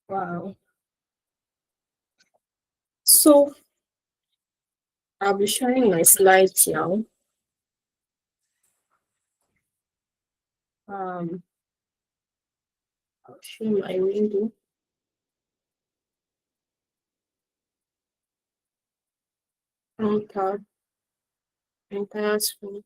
Wow. So I'll be sharing my slides now. I'll share my window. Entire screen.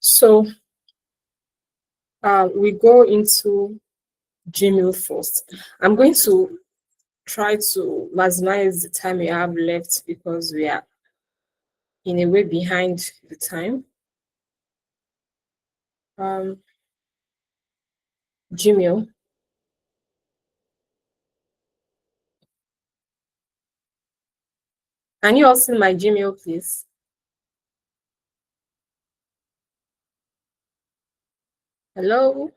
So we go into Gmail first. I'm going to try to maximize the time we have left because we are in a way behind the time. Gmail. Can you all see my Gmail, please? Hello?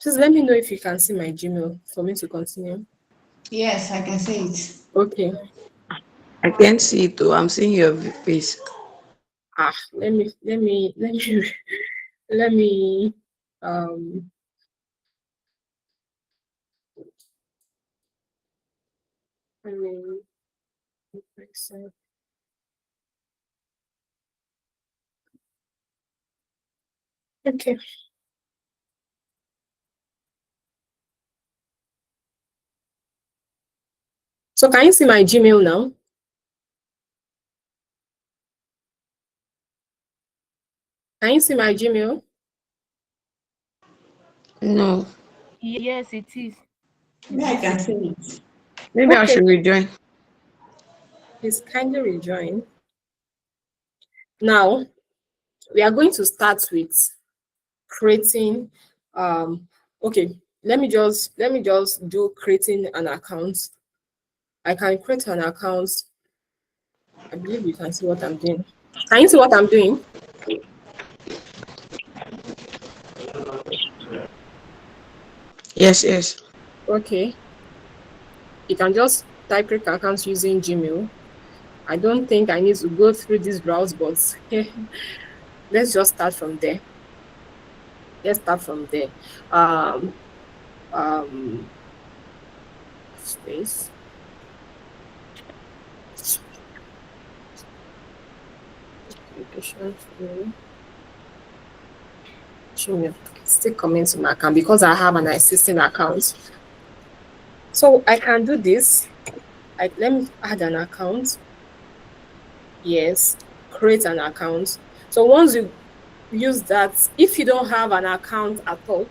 Please let me know if you can see my Gmail for me to continue. Yes, I can see it. Okay. I can't see it though. I'm seeing your face. Let me um let me okay. So can you see my Gmail now? Can you see my Gmail? No. Yes, it is. Yeah, I can see it. Maybe I Okay, should rejoin. please kindly rejoin. Now we are going to start with creating okay, let me just do creating an account. I can create an account. I believe you can see what I'm doing. Can you see what I'm doing? Yes, yes. Okay. You can just type create accounts using Gmail. I don't think I need to go through this browse, but let's just start from there. Let's start from there. Um um Space. Application for Gmail. Still coming to my account because I have an existing account. So I can do this. Let me add an account. Yes, create an account. So once you use that, if you don't have an account at all,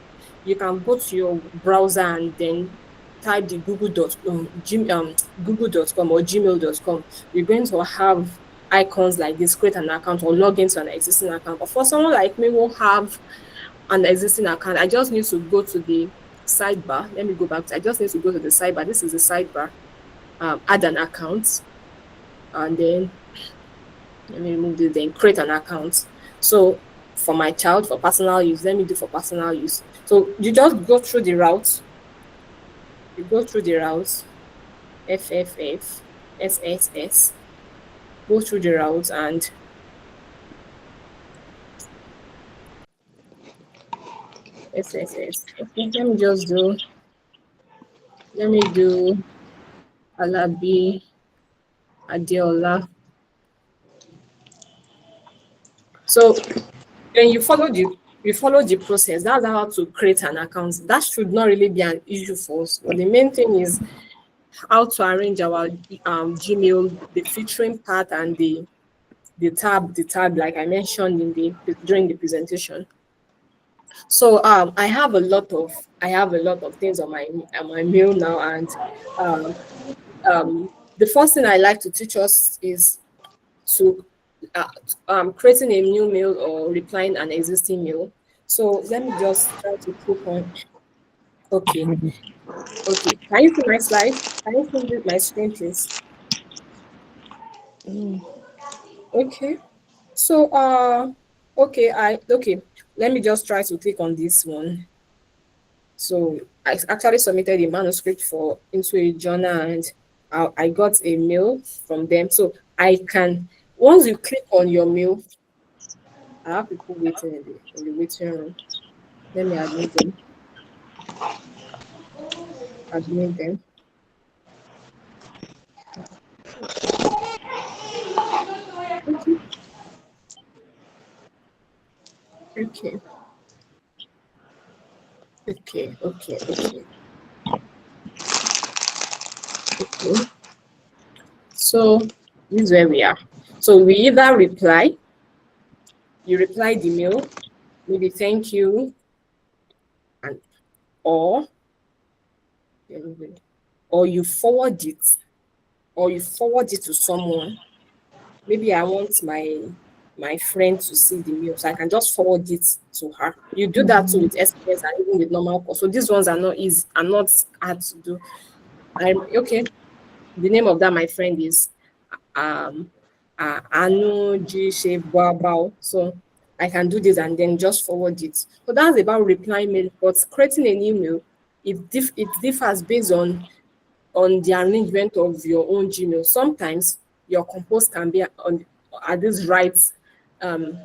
you can go to your browser and then type the google.com or gmail.com. You're going to have icons like this, create an account or log into an existing account. But for someone like me who have an existing account, I just need to go to the sidebar. Let me go back. I just need to go to the sidebar. This is the sidebar. Add an account, and then let me remove this. Then create an account. So for my child, for personal use, let me do for personal use. So you just go through the route. You go through the routes. FFF, SSS. Go through the routes and SSS. Okay, let me just do. Let me do Alabi Adeola. So then you follow the process. That's how to create an account. That should not really be an issue for us. But the main thing is how to arrange our Gmail, the featuring part and the tab like I mentioned during the presentation. So I have a lot of things on my mail now, and um, the first thing I like to teach us is to uh, creating a new mail or replying an existing mail. So let me just try to click on. Okay, okay. Can you see my slide? Can you see my screen, please? Okay. So okay. Let me just try to click on this one. So I actually submitted a manuscript for into a journal, and I got a mail from them. So I can, once you click on your mail, I have people waiting in the waiting room. Let me admit them. Admit them. Okay. Okay. Okay. Okay. Okay. Okay. So this is where we are. So we either reply, you reply the mail, maybe thank you, and or or you forward it, or you forward it to someone. Maybe I want my friend to see the mail, so I can just forward it to her. You do that too with SMS and even with normal call. So these ones are not easy, are not hard to do. I'm okay. The name of that my friend is um Anu G Shape Bao. So I can do this and then just forward it. So that's about replying mail, but creating an email, it differs based on the arrangement of your own Gmail. Sometimes your compose can be on at this right um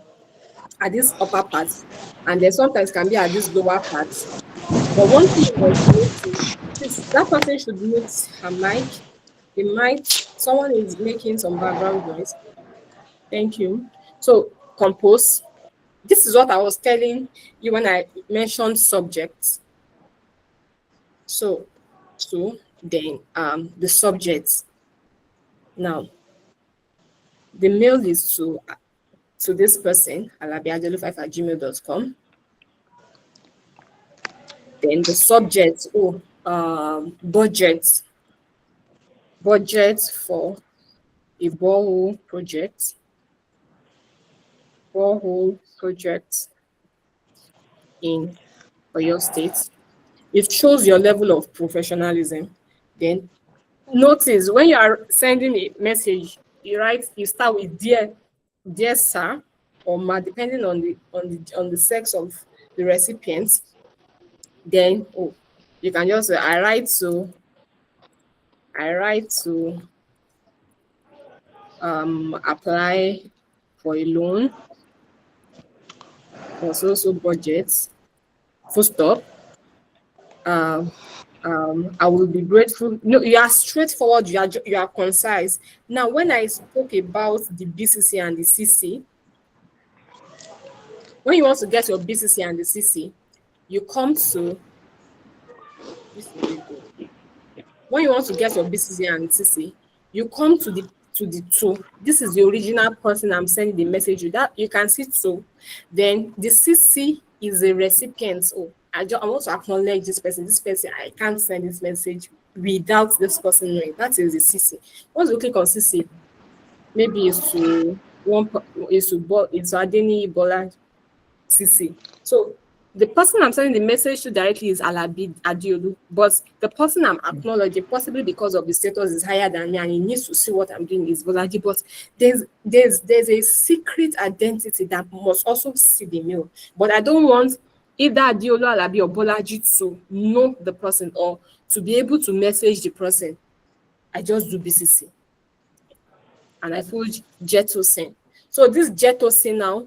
at this upper part, and then sometimes can be at this lower part. But one thing you must notice is that person should mute her mic. They might someone is making some background noise. Thank you. So compose. This is what I was telling you when I mentioned subjects. So then the subjects. Now the mail is to this person, alabiajolu5@gmail.com. Then the subject, budget for a borehole project in your state. It shows your level of professionalism. Then notice when you are sending a message, you start with dear sir or ma, depending on the sex of the recipient. Then you can just say I write to apply for a loan for so budget. Full stop. Um, I will be grateful. No, you are straightforward. You are concise. Now, when I spoke about the BCC and the CC, when you want to get your BCC and the CC, you come to this is it. When you want to get your BCC and CC, you come to the two. This is the original person I'm sending the message to. That you can see two. Then the CC is a recipient. Oh, I want to acknowledge this person. This person, I can't send this message without this person knowing. That is the CC. Once you click on CC, maybe it's to it's to Adeni Bola CC. So the person I'm sending the message to directly is Alabi Adiolu, but the person I'm acknowledging, possibly because of the status is higher than me and he needs to see what I'm doing is Bolaji. But there's a secret identity that must also see the mail. But I don't want either Adiolu, Alabi, or Bolaji to know the person or to be able to message the person. I just do BCC and I put Jetosin. So this Jetosin now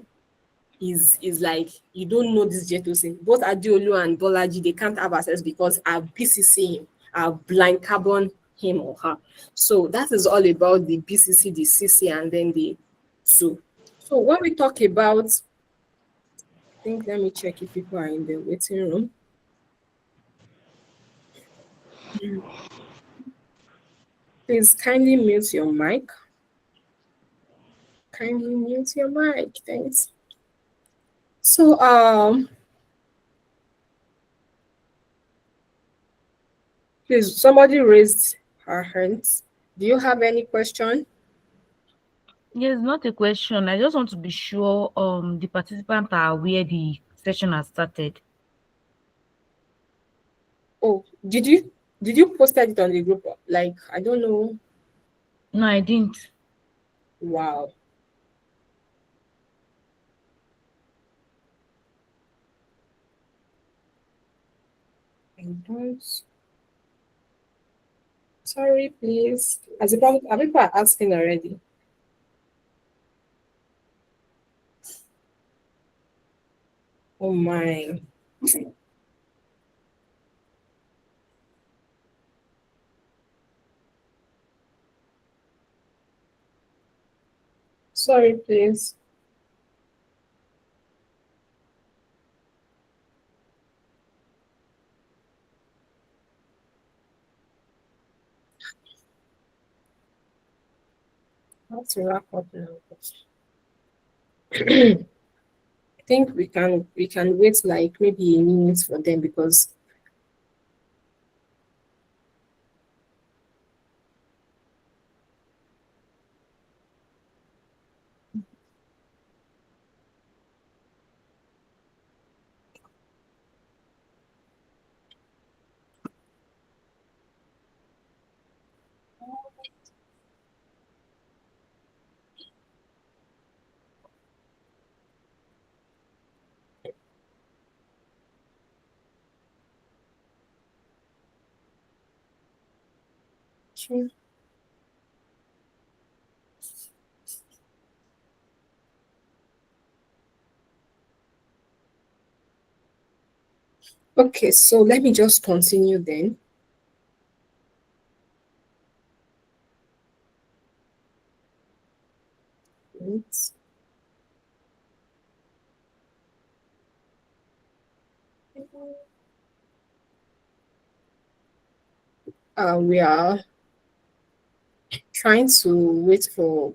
is like you don't know this Jetosin. Both Adeolu and Bolaji, they can't have access because I've BCC him, I've blind carbon him or her. So that is all about the BCC, the CC, and then the two. So when we talk about, I think let me check if people are in the waiting room. Please kindly mute your mic. Kindly mute your mic. Thanks. So please somebody raised her hands. Do you have any question? Yes, not a question. I just want to be sure the participants are aware the session has started. Oh, did you posted it on the group? Like, I don't know. No, I didn't. Wow. I don't. Sorry, please. As a problem, are people are asking already? Oh my. Sorry, please. I have to wrap up now. I think we can wait like maybe a minute for them because okay, so let me just continue then. Wait. We are trying to wait for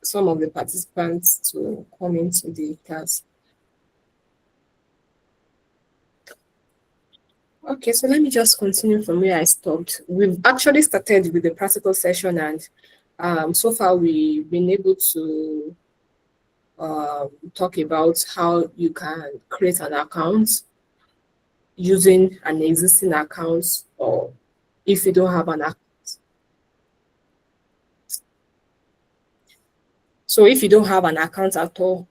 some of the participants to come into the class. Okay, so let me just continue from where I stopped. We've actually started with the practical session, and so far we've been able to talk about how you can create an account using an existing account, or if you don't have an account. So if you don't have an account at all,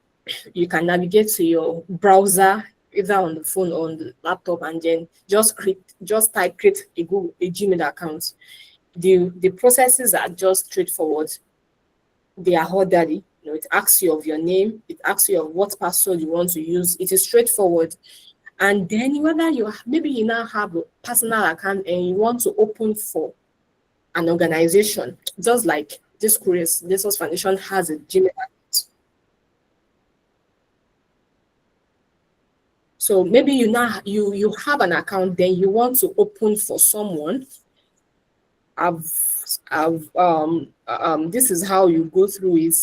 you can navigate to your browser either on the phone or on the laptop, and then just type create a Gmail account. The processes are just straightforward. They are orderly. It asks you of your name, it asks you of what password you want to use. It is straightforward. And then whether maybe you now have a personal account and you want to open for an organization, just like this Kyrios Lesous Foundation has a Gmail account. So maybe you have an account, then you want to open for someone. I've this is how you go through it.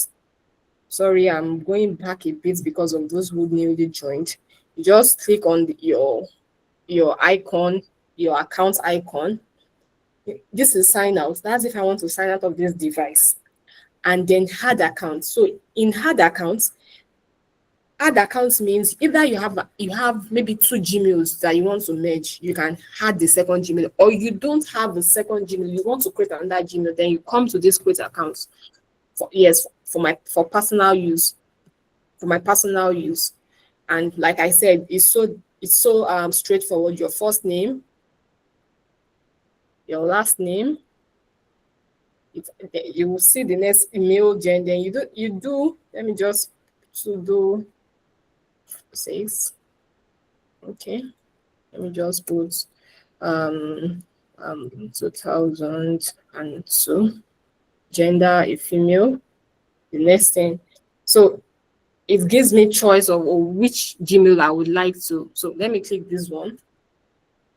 Sorry, I'm going back a bit because of those who newly joined. You just click on your icon, your account icon. This is sign out. That's if I want to sign out of this device. And then add account. So in add accounts means either you have maybe two Gmails that you want to merge, you can add the second Gmail, or you don't have the second Gmail, you want to create another Gmail, then you come to this create account for personal use, for my personal use. And like I said, it's so straightforward. Your first name, your last name, you will see the next email, then you do let me just to do 6. Okay, let me just put 2002, gender a female, the next thing. So it gives me choice of which Gmail I would like to. So let me click this one.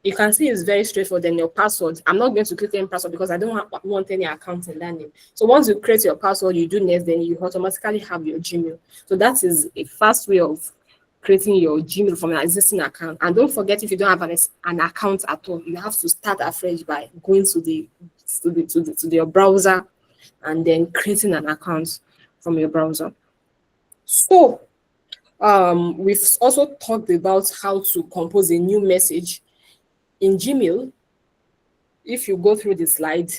You can see it's very straightforward. Then your password. I'm not going to create any password because I don't want any account in that name. So once you create your password, you do next, then you automatically have your Gmail. So that is a fast way of creating your Gmail from an existing account. And don't forget, if you don't have an account at all, you have to start afresh by going to your browser and then creating an account from your browser. So we've also talked about how to compose a new message in Gmail. If you go through the slide,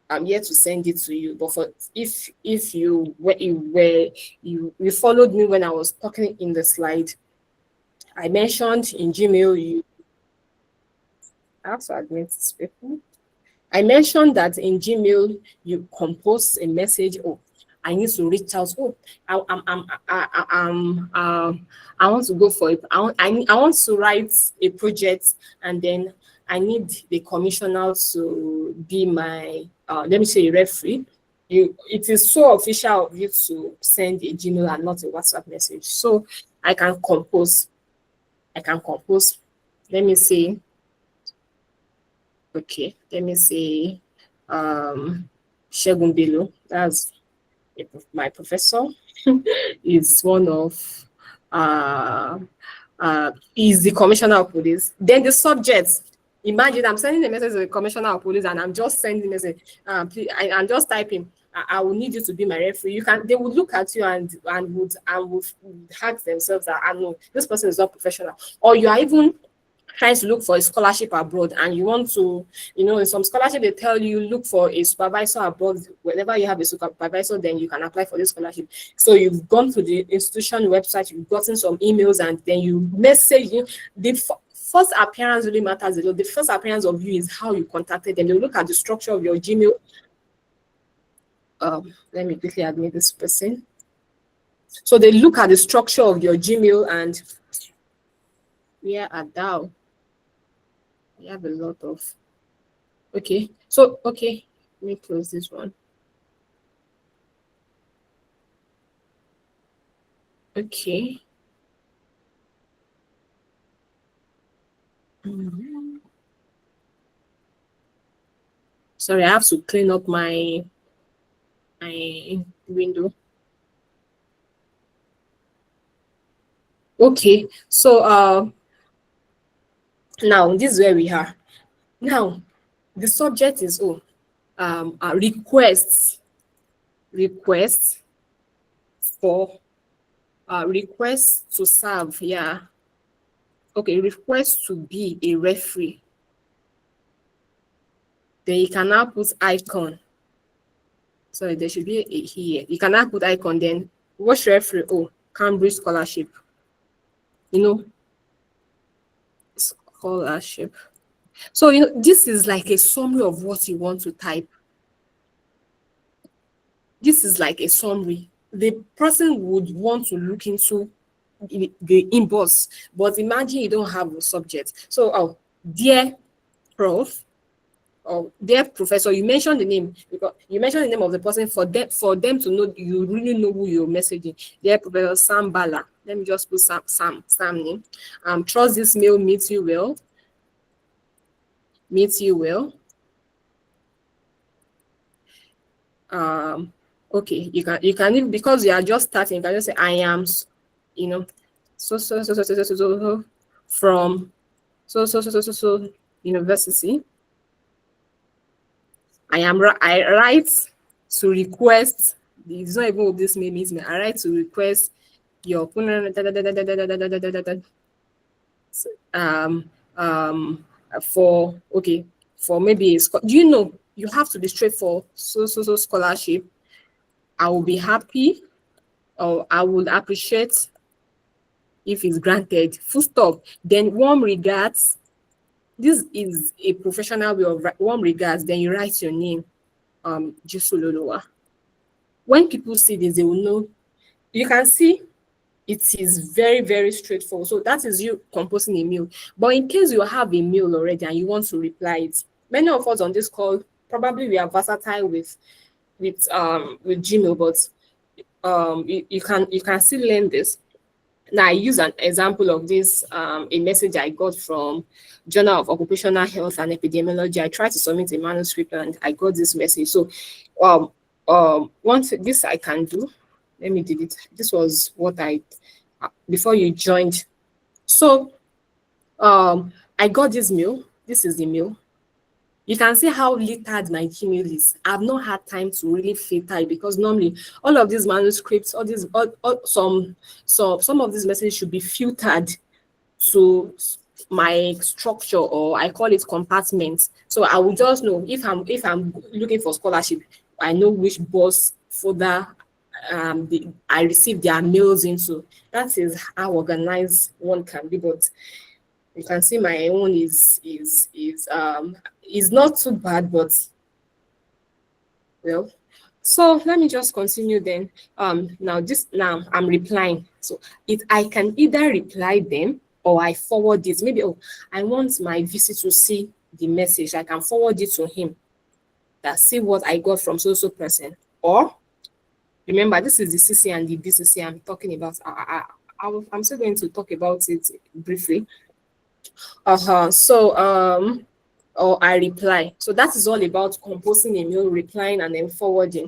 I'm here to send it to you. But if you followed me when I was talking in the slide, I mentioned in Gmail I have to admit these people. I mentioned that in Gmail you compose a message. Oh, I need to reach out. Oh, I want to go for it. I want to write a project, and then I need the commissioner to be my let me say a referee. It is so official of you to send a Gmail and not a WhatsApp message. So I can compose. I can compose. Let me see. Okay, let me see. Shegun Bello, that's my professor, is one of is the commissioner of police. Then the subject. Imagine I'm sending a message to the commissioner of police, and I'm just sending a message. Please, I'm just typing. I will need you to be my referee. You can. They would look at you and would ask themselves that I know this person is not professional, or you are even trying to look for a scholarship abroad, and you want to, in some scholarship they tell you look for a supervisor abroad. Whenever you have a supervisor, then you can apply for this scholarship. So you've gone to the institution website, you've gotten some emails, and then you message you. The first appearance really matters a lot. The first appearance of you is how you contacted them. They look at the structure of your Gmail. Let me quickly admit this person. So they look at the structure of your Gmail, and yeah, Adao. We have a lot of. Okay, so okay, let me close this one. Okay. Sorry, I have to clean up my window. Okay, so now this is where we are. Now the subject is requests for requests to serve. Yeah. Okay, request to be a referee. Then you can now put icon. Sorry, there should be a here. You can now put icon. Then watch referee. Oh, Cambridge scholarship. Scholarship. So this is like a summary of what you want to type. This is like a summary. The person would want to look into the inbox, but imagine you don't have a subject. So, dear prof, or dear professor, you mentioned the name, because you mentioned the name of the person for them to know you really know who you're messaging. Dear Professor Sam Bala. Let me just put Sam name. Trust this mail meets you well. Meets you well. Okay, you can even, because you are just starting, you can just say I am, so from so university. I write to request. It's not even what this means me. I write to request your um for okay, for maybe do you know you have to be straight for so scholarship. I will be happy, or I would appreciate if it's granted. Full stop. Then warm regards. This is a professional way of warm regards. Then you write your name, Jisulolowa. When people see this, they will know. You can see it is very, very straightforward. So that is you composing a mail. But in case you have a mail already and you want to reply it, many of us on this call probably we are versatile with Gmail, but you can still learn this. Now I use an example of this, a message I got from Journal of Occupational Health and Epidemiology. I tried to submit a manuscript and I got this message. So once this I can do, let me delete. This was what I before you joined. So I got this mail. This is the mail. You can see how littered my Gmail is. I've not had time to really filter it, because normally all of these manuscripts, some of these messages should be filtered to my structure, or I call it compartments. So I will just know if I'm looking for scholarship, I know which boss folder I receive their mails into. That is how organized one can be. But You can see my own is not too bad, but well. So let me just continue then. Now I'm replying. So it I can either reply them or I forward it. Maybe I want my VC to see the message. I can forward it to him. That see what I got from so person. Or remember, this is the CC and the BCC I'm talking about. I'm still going to talk about it briefly. Or I reply. So that is all about composing a mail, replying, and then forwarding.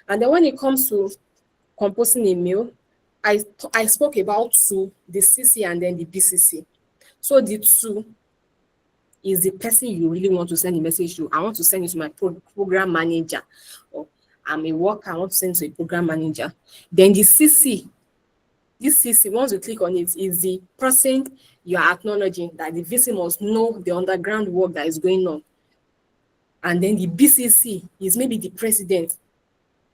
And then when it comes to composing a mail, I spoke about two, the CC and then the BCC. So the two is the person you really want to send a message to. I want to send it to my program manager, or I'm a worker, I want to send it to a program manager. Then the CC, this CC, once you click on it, is the person you are acknowledging that the VC must know the underground work that is going on. And then the BCC is maybe the president.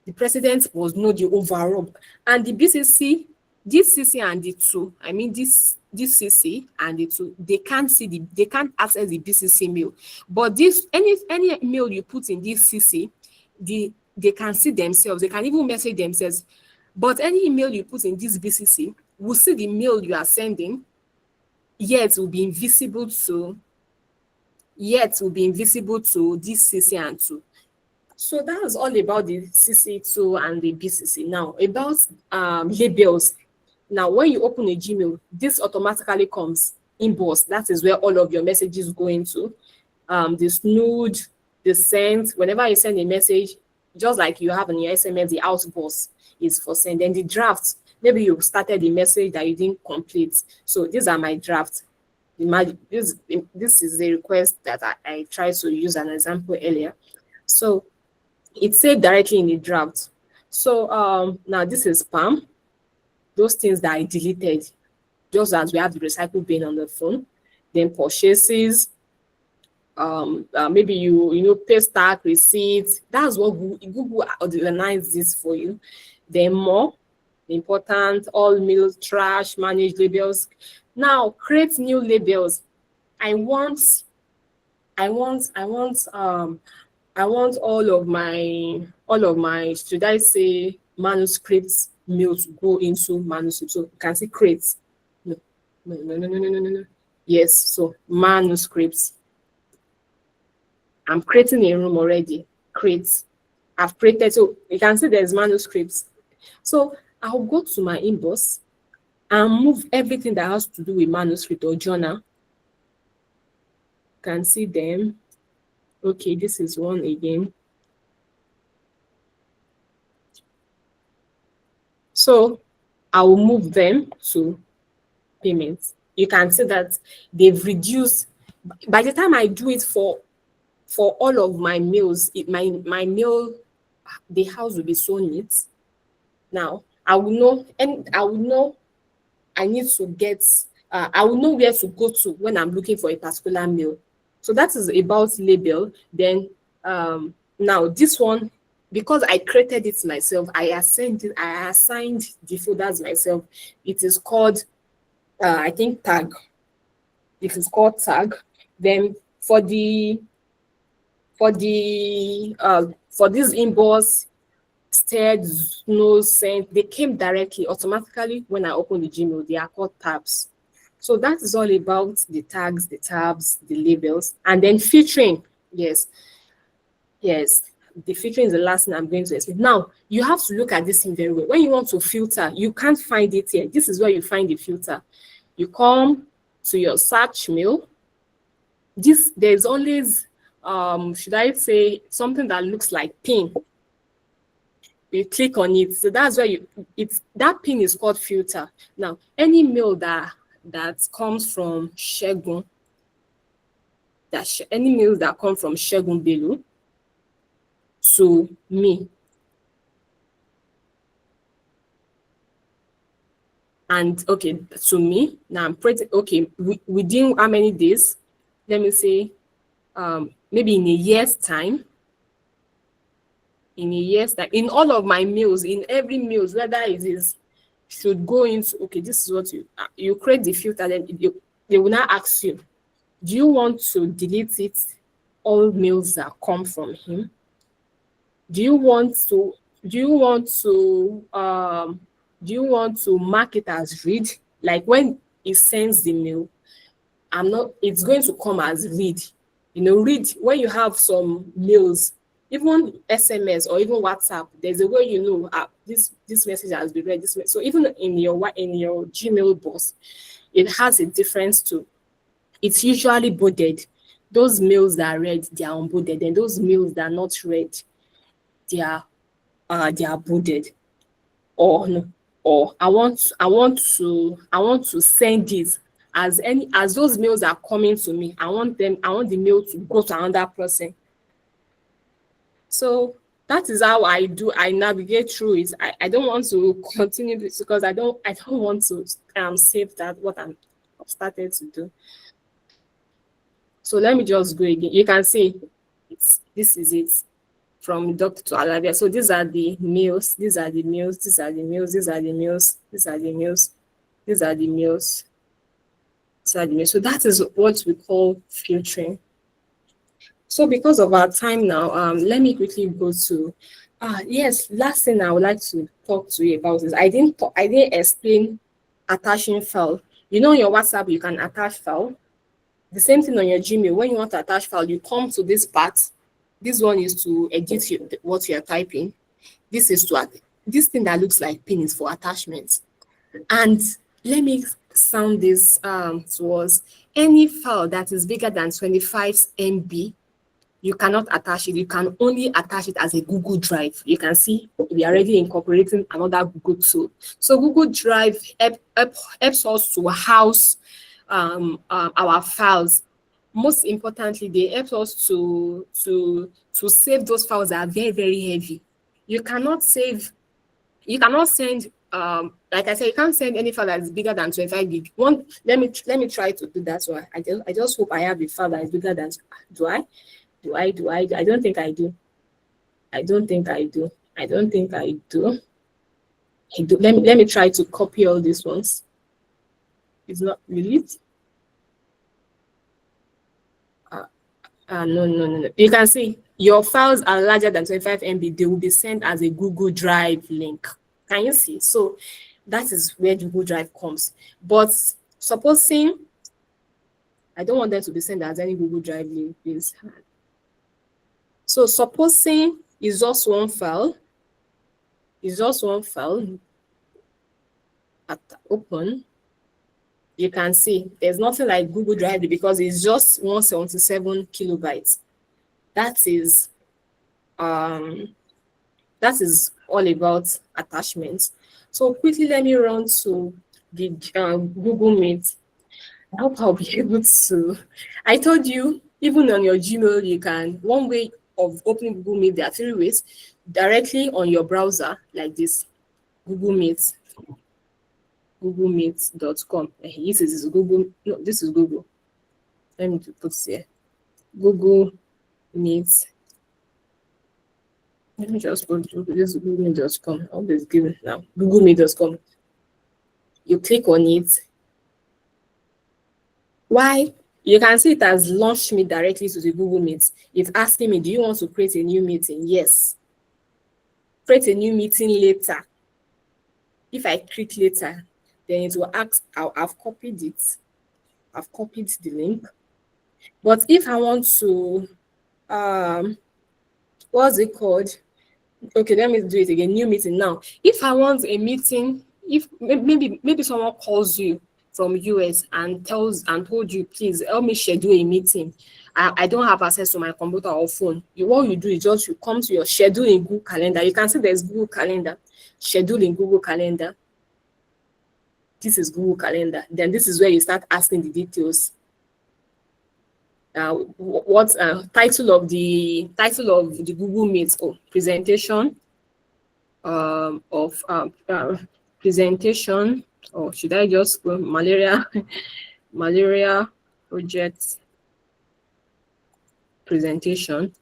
The president must know the overall. And the BCC, this CC and the two, I mean this CC and the two, they can't access the BCC mail. But this any mail you put in this CC, they can see themselves. They can even message themselves. But any email you put in this BCC will see the mail you are sending, yet will be invisible to this CC and 2. So that's all about the CC2 and the BCC. Now, about labels. Now, when you open a Gmail, this automatically comes inbox. That is where all of your messages go into. The snood, the sent. Whenever you send a message, just like you have in your SMS, the outbox is for send. Then the draft. Maybe you started the message that you didn't complete. So these are my drafts. This is the request that I tried to use an example earlier. So it's saved directly in the draft. So now this is spam. Those things that I deleted, just as we have the recycle bin on the phone. Then purchases, maybe you pay stack receipts. That's what Google organizes this for you. Then more important, all mail trash, manage labels. Now create new labels. I want all of my should I say manuscripts mail to go into manuscript. So you can see create. No. Yes, so manuscripts. I'm creating a room already. Create. I've created, so you can see there's manuscripts. So I'll go to my inbox and move everything that has to do with manuscript or journal. You can see them. Okay, this is one again. So I will move them to payments. You can see that they've reduced. By the time I do it for all of my meals, my meal, the house will be so neat. Now I will know, and I will know I need to get. I will know where to go to when I'm looking for a particular meal. So that is about label. Then now this one, because I created it myself, I assigned the folders myself. It is called I think tag. It is called tag. Then for this inbox, stead, snow, sent, they came directly automatically when I open the Gmail. They are called tabs. So that is all about the tags, the tabs, the labels, and then filtering. Yes, the filtering is the last thing I'm going to explain. Now, you have to look at this thing very well. When you want to filter, you can't find it here. This is where you find the filter. You come to your search mail. There's always, should I say, something that looks like pin. You click on it. So that's where that pin is called filter. Now, any mail that comes from Shegun, any mails that come from Shegun Bello to me, and okay, to me, now I'm pretty okay. Within how many days? Let me say, maybe in a year's time. In all of my meals, in every meals, whether it is should go into, okay, this is what you create the filter, then They will now ask you, do you want to delete it, all mails that come from him? Do you want to do you want to do you want to mark it as read? Like when he sends the mail, it's going to come as read. Read when you have some mails, even SMS or even WhatsApp, there's a way this message has been read. So even in your Gmail box, it has a difference too. It's usually boarded. Those mails that are read, they are unboarded, and those mails that are not read, they are they are boarded. Or no, or I want to send it as those mails are coming to me. I want the mail to go to another person. So that is how I navigate through it. I don't want to continue this because I don't want to save that what I've started to do. So let me just go again. You can see this is it from Doctor to Alavia. So these are the meals, these are the meals, these are the meals, these are the meals, these are the meals, these are the meals, these are the meals. So that is what we call filtering. So because of our time now, let me quickly go to yes, last thing I would like to talk to you about is I didn't explain attaching file. On your WhatsApp you can attach file. The same thing on your Gmail. When you want to attach file, you come to this part. This one is to edit what you are typing. This thing that looks like pin is for attachments. And let me sound this towards any file that is bigger than 25 MB. You cannot attach it. You can only attach it as a Google Drive. You can see we are already incorporating another Google tool. So Google Drive helps us to house our files. Most importantly, they help us to save those files that are very, very heavy. You cannot send like I said, you can't send any file that is bigger than 25 gig. Let me try to do that. So I just hope I have a file that is bigger than. Do I? I don't think I do. I don't think I do. I don't think I do. Let me try to copy all these ones. It's not really. No. You can see your files are larger than 25 MB. They will be sent as a Google Drive link. Can you see? So that is where Google Drive comes. But supposing I don't want them to be sent as any Google Drive link, please. So supposing it's just one file. Open. You can see there's nothing like Google Drive because it's just 177 kilobytes. That is all about attachments. So quickly, let me run to the Google Meet. I hope I'll be able to. I told you, even on your Gmail, you can. One way of opening Google Meet, there are three ways. Directly on your browser, like this, Google Meet, googlemeet.com. This is Google. No, this is Google. Let me put here. Google Meet. Let me just go to this googlemeet.com. All this given now. Googlemeet.com. You click on it. Why? You can see it has launched me directly to the Google Meet. It's asking me, do you want to create a new meeting? Yes. Create a new meeting later. If I click later, then it will ask, I've copied it. I've copied the link. But if I want to, what's it called? Okay, let me do it again. New meeting now. If I want a meeting, if maybe someone calls you from US and told you, please help me schedule a meeting. I don't have access to my computer or phone. What you do is just you come to your schedule in Google Calendar. You can see there's Google Calendar. Schedule in Google Calendar. This is Google Calendar. Then this is where you start asking the details. What title of the Google Meet? Oh, presentation of presentation, or should I just go malaria project presentation.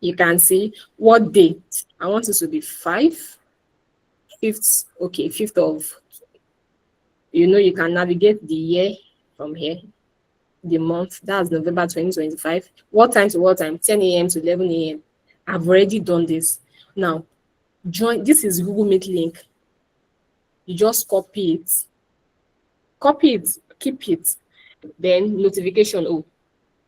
You can see what date. I want it to be 5th. Okay, 5th of You can navigate the year from here, the month. That's November 2025. What time to what time? 10 a.m. to 11 a.m. I've already done this. Now, join. This is Google Meet link. You just copy it, keep it. Then notification. Oh,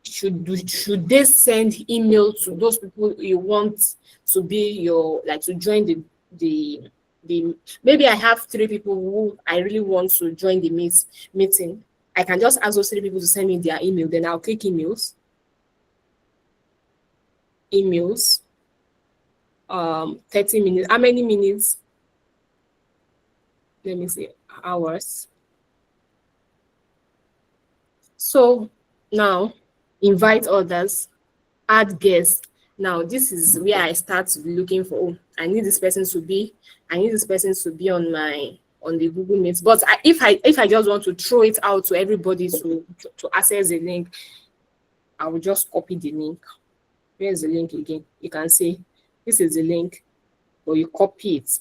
should they send email to those people you want to be your like to join the the maybe I have three people who I really want to join the meeting. I can just ask those three people to send me their email, then I'll click emails 30 minutes. How many minutes? Let me see. Hours. So now invite others, add guests. Now this is where I start to be looking for, oh, I need this person to be on the Google Meet. But if I just want to throw it out to everybody to access the link, I will just copy the link. Where's the link again? You can see this is the link, but you copy it.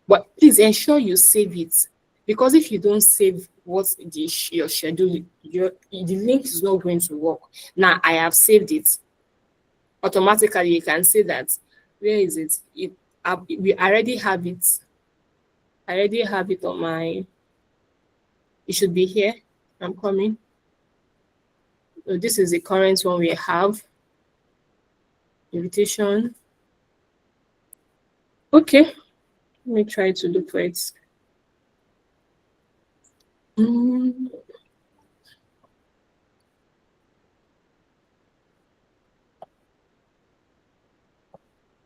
But please ensure you save it, because if you don't save your schedule, the link is not going to work. Now I have saved it. Automatically you can see that. Where is it? We already have it. I already have it on my. It should be here. I'm coming. So this is the current one we have. Invitation. Okay, let me try to look for it.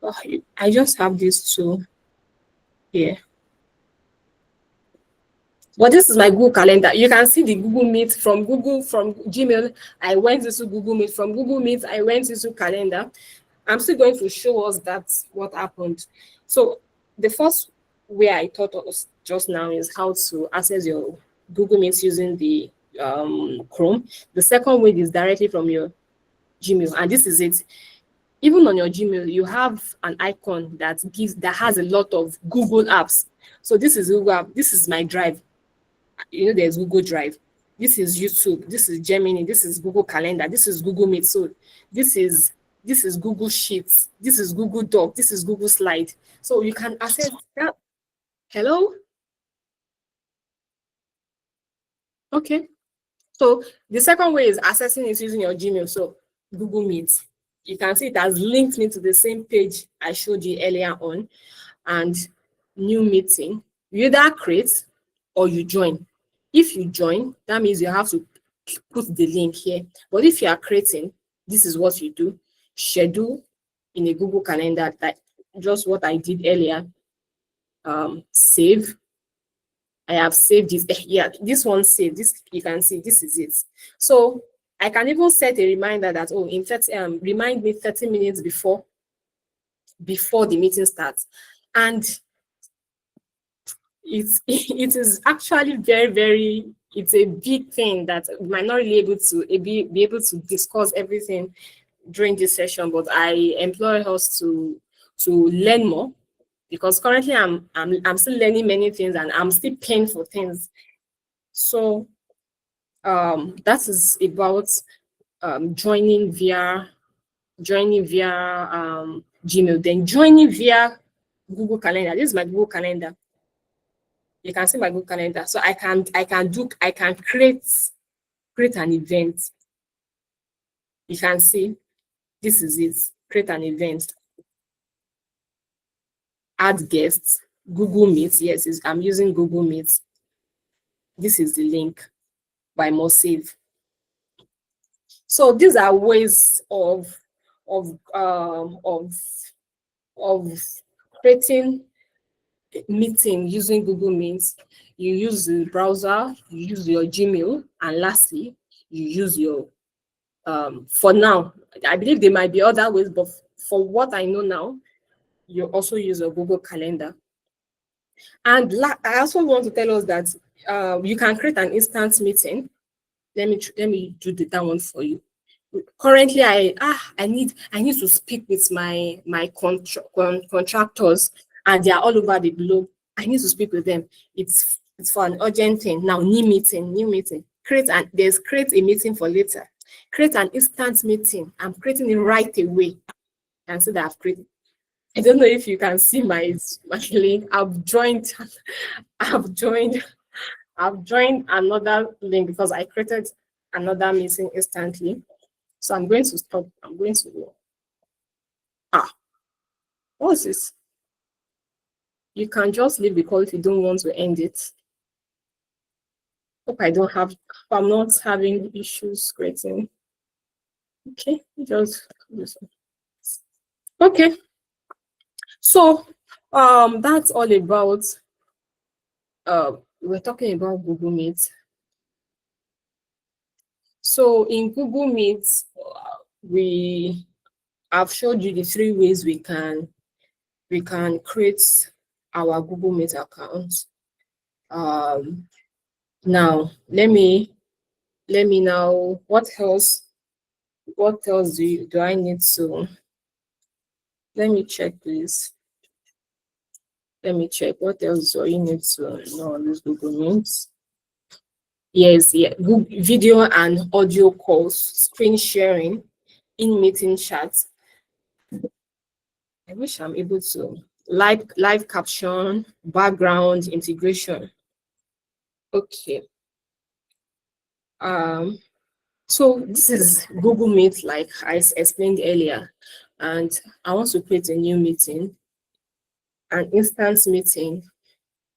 Oh, I just have these two here. But this is my Google Calendar. You can see the Google Meet from Gmail. I went into Google Meet. From Google Meet, I went into Calendar. I'm still going to show us that's what happened. So the first way I taught us just now is how to access your Google Meet using the Chrome. The second way is directly from your Gmail, and this is it. Even on your Gmail, you have an icon that has a lot of Google apps. So this is Google app. This is my drive. There's Google Drive. This is YouTube. This is Gemini. This is Google Calendar. This is Google Meet. So this is Google Sheets. This is Google Doc. This is Google Slide. So you can access that. Hello? Okay. So the second way is accessing it using your Gmail. So Google Meet. You can see it has linked me to the same page I showed you earlier on. And new meeting. You either create or you join. If you join, that means you have to put the link here. But if you are creating, this is what you do. Schedule in a Google Calendar, that just what I did earlier. Save. I have saved this. Yeah, this one saved. This you can see. This is it. So I can even set a reminder that, oh, in fact, remind me 30 minutes before the meeting starts. And it is actually very, very, it's a big thing that we might not really be able to discuss everything during this session, but I employ us to learn more, because currently I'm still learning many things and I'm still paying for things. So that is about joining via Gmail, then joining via Google Calendar. This is my Google Calendar. You can see my Google Calendar. So I can create an event. You can see this is it. Create an event. Add guests. Google Meet. Yes, I'm using Google Meet. This is the link, but I must save. So these are ways of creating meeting using Google Meet. You use the browser, you use your Gmail, and lastly, you use your for now. I believe there might be other ways, but for what I know now, you also use a Google Calendar. And I also want to tell us that you can create an instant meeting. Let me do that one for you. Currently, I need to speak with my contractors, and they are all over the globe. I need to speak with them. It's It's for an urgent thing. Now, new meeting, new meeting. Create a meeting for later. Create an instant meeting. I'm creating it right away. And so that I've created. I don't know if you can see my link. I've joined I've joined another link because I created another meeting instantly. So I'm going to stop. I'm going to what's this? You can just leave the call if you don't want to end it. Hope I'm not having issues creating. Okay, just okay. So that's all about we're talking about Google Meet. So in Google Meet, we I've showed you the three ways we can create our Google Meet account. Now let me now what else do I need to let me check please. Let me check what else do you need to know on this Google Meet. Yes, yeah. Google video and audio calls, screen sharing, in meeting chats. I wish I'm able to live caption, background integration. Okay. So this is Google Meet, like I explained earlier, and I want to create a new meeting, an instant meeting.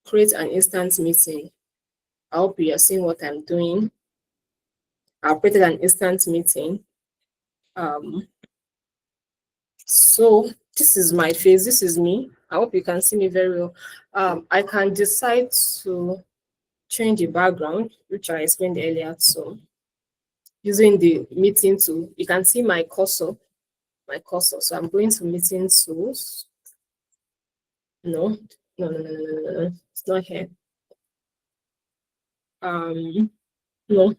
Create an instant meeting. I hope you are seeing what I'm doing. I've created an instant meeting. Um, so this is my face. This is me. I hope you can see me very well. I can decide to change the background, which I explained earlier. So using the meeting tool, you can see my cursor. So I'm going to meeting tools. No, no. It's not here. No,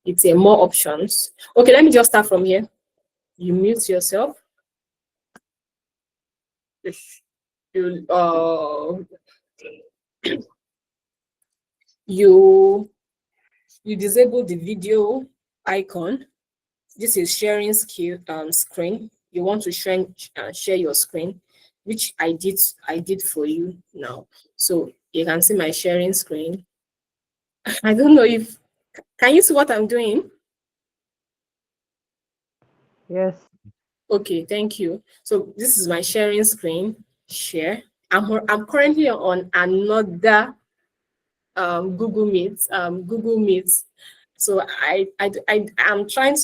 it's a more options. Okay, let me just start from here. You mute yourself. If you you you disable the video icon. This is sharing screen. You want to share your screen, which I did for you now. So you can see my sharing screen. I don't know if can you see what I'm doing? Yes. Okay, thank you. So this is my sharing screen. Share. I'm currently on another Google Meet. So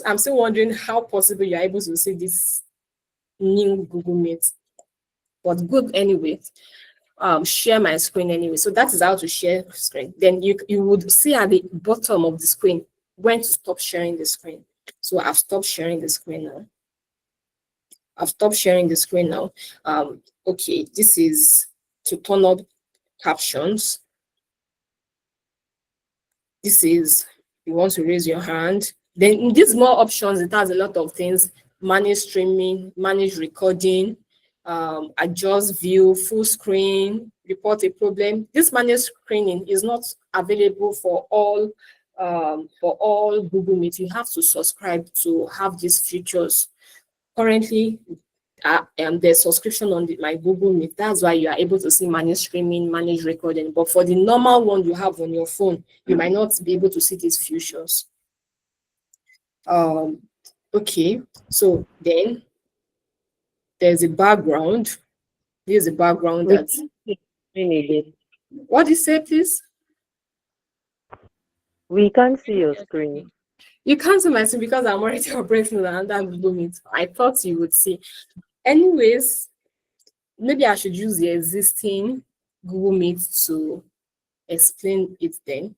I'm still wondering how possible you're able to see this new Google Meet. But good anyway. Share my screen anyway. So that is how to share screen. Then you would see at the bottom of the screen when to stop sharing the screen. So I've stopped sharing the screen now. Okay, this is to turn up captions. This is you want to raise your hand. Then in these more options, it has a lot of things: manage streaming, manage recording, adjust view, full screen, report a problem. This manage screening is not available for all Google Meet. You have to subscribe to have these features. Currently, there's subscription on my Google Meet. That's why you are able to see manage streaming, manage recording. But for the normal one you have on your phone, you might not be able to see these features. Okay, so then there's a background. Here's a background We that can't see your screen again. what do you say, please? We can't see your screen. You can't see my screen because I'm already operating on another Google Meet. I thought you would see. Anyways, maybe I should use the existing Google Meet to explain it then.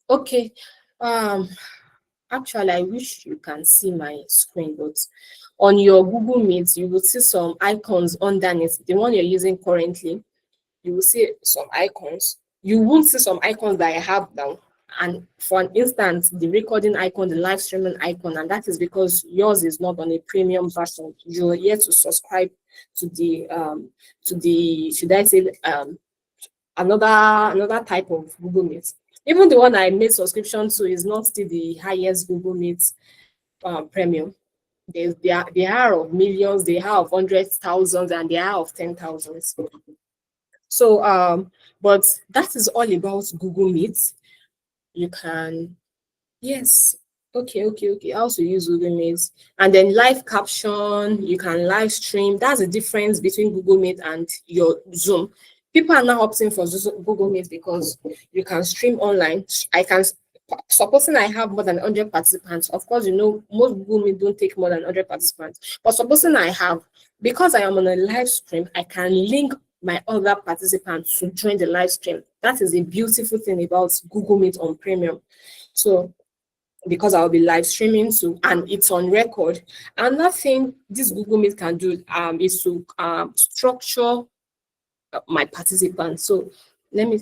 Okay. Um, Actually, I wish you can see my screen, but on your Google Meet, you will see some icons underneath. The one you're using currently, you will see some icons. You won't see some icons that I have now. And for an instance, the recording icon, the live streaming icon, and that is because yours is not on a premium version. You're yet to subscribe to the should I say another type of Google Meet. Even the one I made subscription to is not still the highest Google Meet premium. They are of millions, they are of hundreds, thousands, and they are of 10,000s. So but that is all about Google Meet. You can, yes. Okay. How to use Google Meet. And then live caption, you can live stream. That's the difference between Google Meet and your Zoom. People are now opting for Google Meet because you can stream online. Supposing I have more than 100 participants, of course, most Google Meet don't take more than 100 participants. But supposing I have, because I am on a live stream, I can link my other participants to join the live stream. That is a beautiful thing about Google Meet on Premium. So because I'll be live streaming too, and it's on record. Another thing this Google Meet can do is to structure my participants. So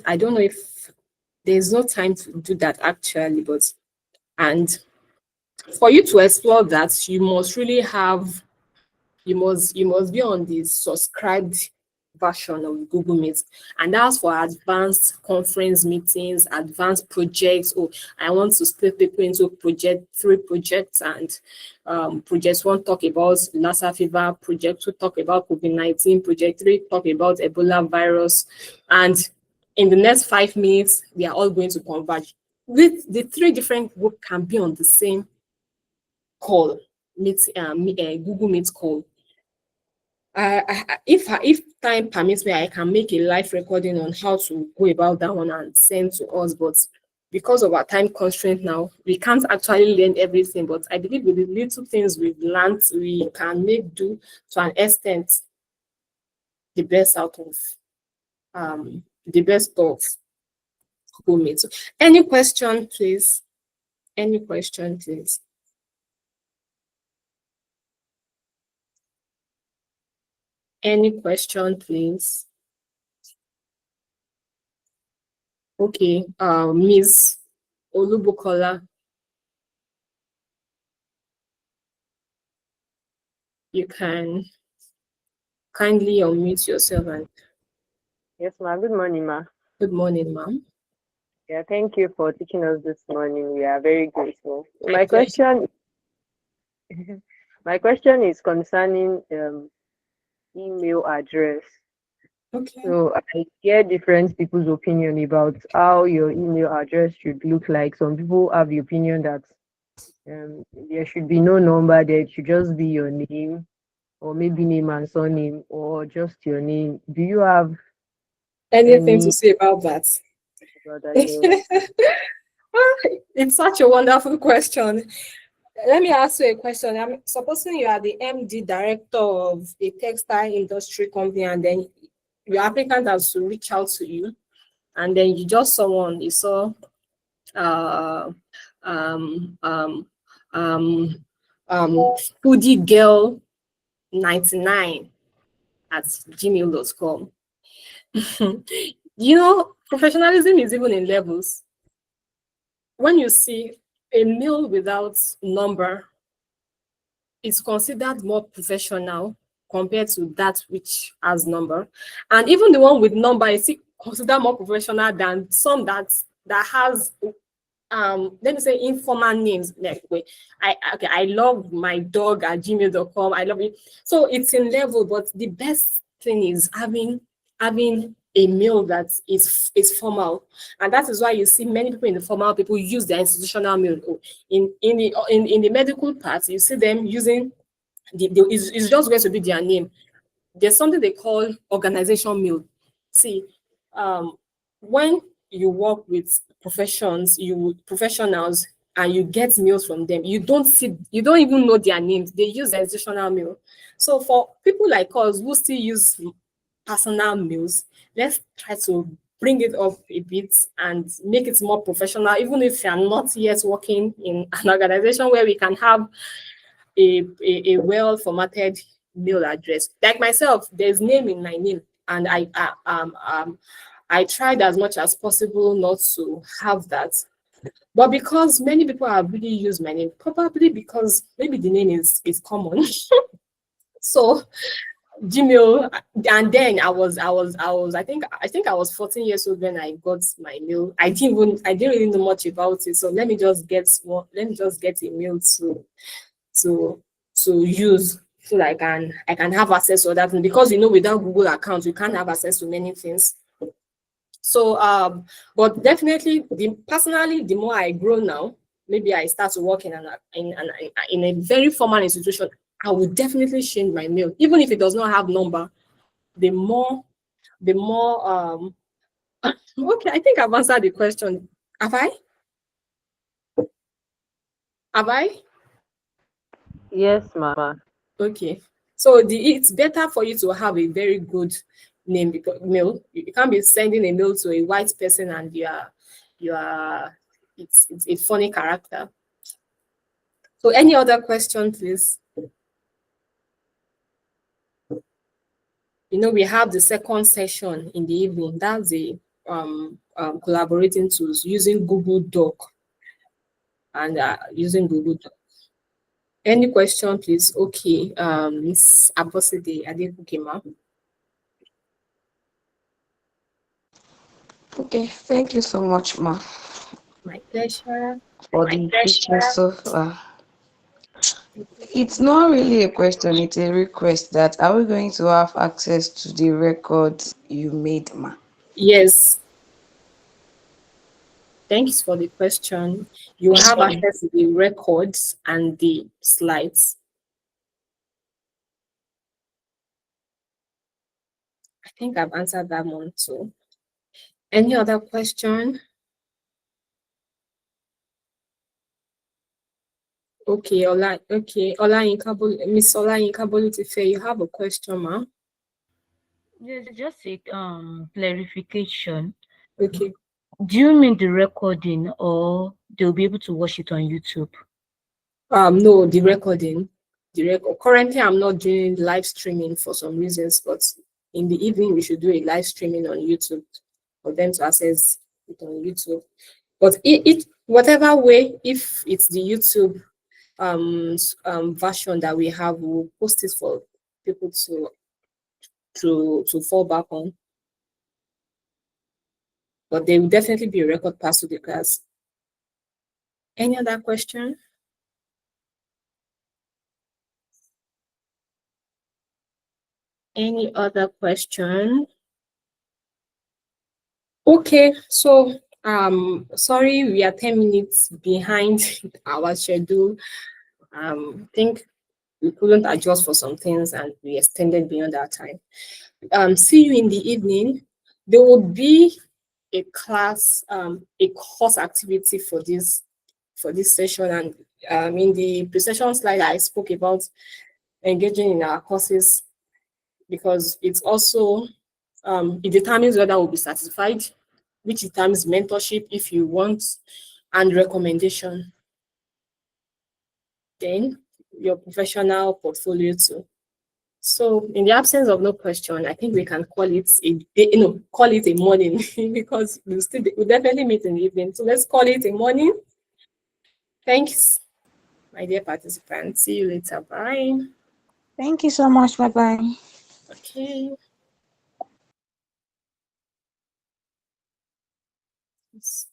I don't know if there's no time to do that actually, but and for you to explore that, you must really have you must be on the subscribed version of Google Meet, and that's for advanced conference meetings, advanced projects. Oh, I want to split people into three projects, and project one talk about Lassa fever, project two talk about COVID-19, project three talk about Ebola virus, and in the next 5 minutes, we are all going to converge. With the three different group can be on the same call, Google Meet call. If time permits me, I can make a live recording on how to go about that one and send to us. But because of our time constraint now, we can't actually learn everything. But I believe with the little things we've learned, we can make do to an extent the best out of the best of Google Meet. So, any question, please? Any question, please? Any question, please? Okay, Miss Olubukola, you can kindly unmute yourself and Yes, ma. Good morning, ma. good morning, ma'am. Yeah, thank you for teaching us this morning. We are very grateful. My pleasure. My question is concerning email address. Okay. So I hear different people's opinion about how your email address should look like. Some people have the opinion that there should be no number, there should just be your name, or maybe name and surname, or just your name. Do you have Anything to any say about that? about that? Yes. It's such a wonderful question. Let me ask you a question. I'm supposing you are the MD director of a textile industry company, and then your applicant has to reach out to you, and then you saw uh um um um foodie girl 99 at gmail.com. Professionalism is even in levels. When you see a mail without number, it's considered more professional compared to that which has number. And even the one with number is still considered more professional than some that has let me say informal names. Like I love my dog at gmail.com. I love it. So it's in level, but the best thing is having a mail that is formal, and that is why you see many people in the formal people use their institutional mail. In the medical part, you see them using it's just going to be their name. There's something they call organization mail. See, um, when you work with professionals and you get mails from them, you don't even know their names. They use the institutional mail. So for people like us who still use personal mails, let's try to bring it up a bit and make it more professional, even if you are not yet working in an organization where we can have a well formatted mail address. Like myself, there's name in my name, and I tried as much as possible not to have that. But because many people have really used my name, probably because maybe the name is common. So Gmail, and then I think I was 14 years old when I got my mail. I didn't really know much about it. So let me just get a mail to use so that I can have access to other things, because without Google account you can't have access to many things. So but definitely personally, the more I grow now, maybe I start to work in a very formal institution, I will definitely change my mail, even if it does not have number. The more the more okay, I think I've answered the question. Have I? Have I? Yes, ma. Okay. So it's better for you to have a very good name, because mail. You can't be sending a mail to a white person and you are it's a funny character. So any other question, please? We have the second session in the evening. That's the collaborating tools using Google Doc and using Google Doc. Any question, please? Okay, Miss Abosede Adebukema. Okay, thank you so much, ma, My pleasure. for the teaching so far. It's not really a question, it's a request that are we going to have access to the records you made, ma? Yes, thanks for the question. You have access to the records and the slides. I think I've answered that one too. Any other question? Okay, Miss Olayinka Bolutife, you have a question, ma? Yes, just a clarification. Okay. Do you mean the recording, or they'll be able to watch it on YouTube? No, the recording. The record. Currently, I'm not doing live streaming for some reasons, but in the evening we should do a live streaming on YouTube for them to access it on YouTube. But it whatever way, if it's the YouTube version that we have, we'll post it for people to fall back on. But there will definitely be a record passed to the class. Any other question? Any other question? Okay, so sorry, we are 10 minutes behind our schedule. I think we couldn't adjust for some things and we extended beyond our time. See you in the evening. There will be a class, a course activity for this session, and in the pre-session slide I spoke about engaging in our courses, because it's also it determines whether we'll be certified, which determines mentorship if you want, and recommendation. Then your professional portfolio too. So in the absence of no question, I think we can call it a day, call it a morning because we'll definitely meet in the evening. So let's call it a morning. Thanks, my dear participants. See you later. Bye. Thank you so much. Bye bye. Okay. Yes.